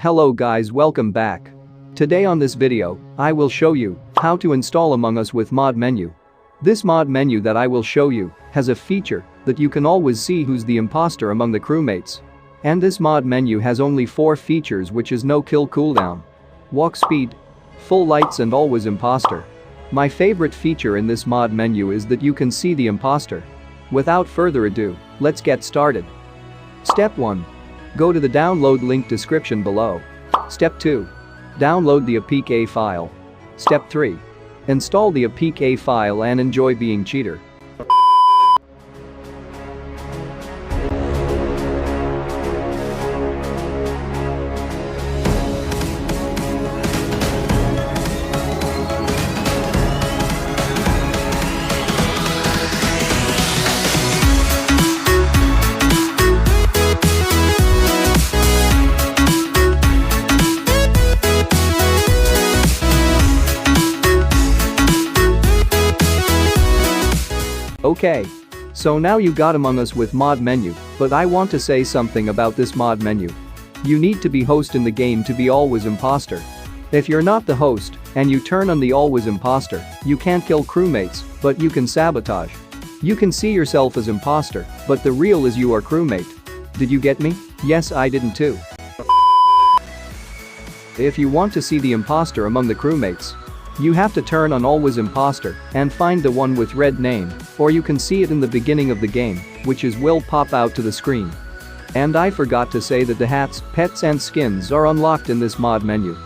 Hello guys, welcome back. Today on this video, I will show you how to install Among Us with mod menu. This mod menu that I will show you has a feature that you can always see who's the imposter among the crewmates. And this mod menu has only 4 features, which is no kill cooldown, walk speed, full lights and always imposter. My favorite feature in this mod menu is that you can see the imposter. Without further ado, let's get started. Step 1. Go to the download link description below. Step 2. Download the APK file. Step 3. Install the APK file and enjoy being cheater. Okay. So now you got Among Us with mod menu, but I want to say something about this mod menu. You need to be host in the game to be always imposter. If you're not the host and you turn on the always imposter, you can't kill crewmates, but you can sabotage. You can see yourself as imposter, but the real is you are crewmate. Did you get me? Yes, I didn't too. If you want to see the imposter among the crewmates, you have to turn on always imposter and find the one with red name, or you can see it in the beginning of the game, which will pop out to the screen. And I forgot to say that the hats, pets and skins are unlocked in this mod menu.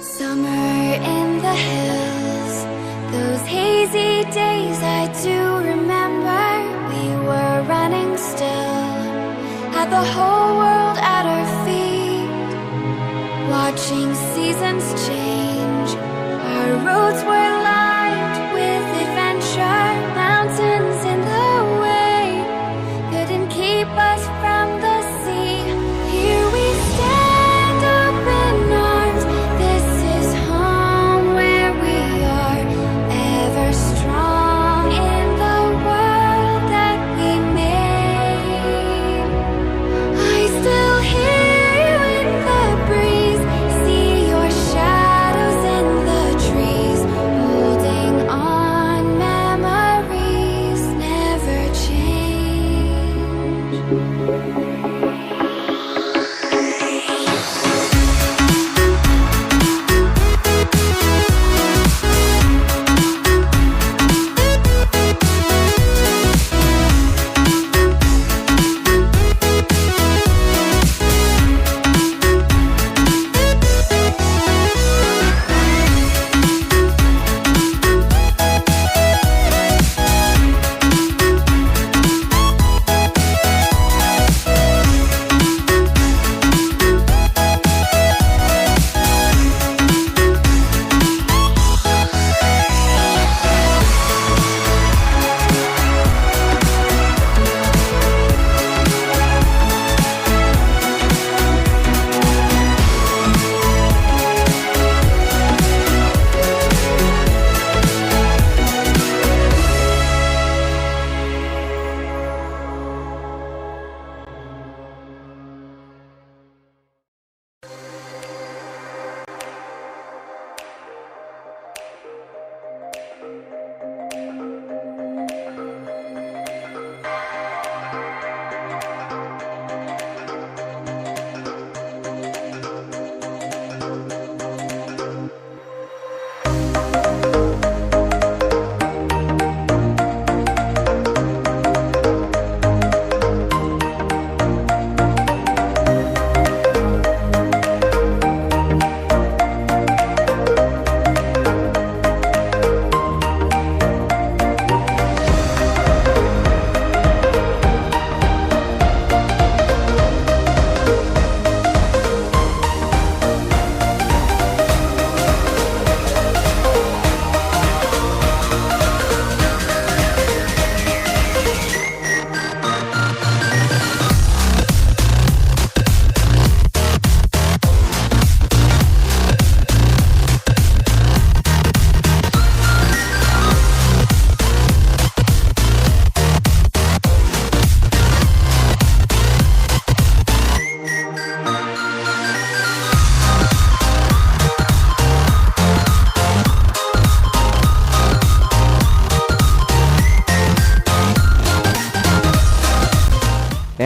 Summer in the hills, those hazy days I do remember. We were running still, had the whole world at our feet, watching seasons change. Our roads were lined with adventure, mountains in the way couldn't keep us from the sea. Here we stand open arms. This is home where we are, ever strong in the world that we made. I still hear you in the breeze, see your shadows in the trees.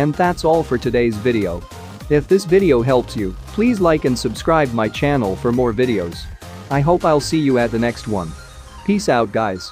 And that's all for today's video. If this video helps you, please like and subscribe my channel for more videos. I hope I'll see you at the next one. Peace out guys.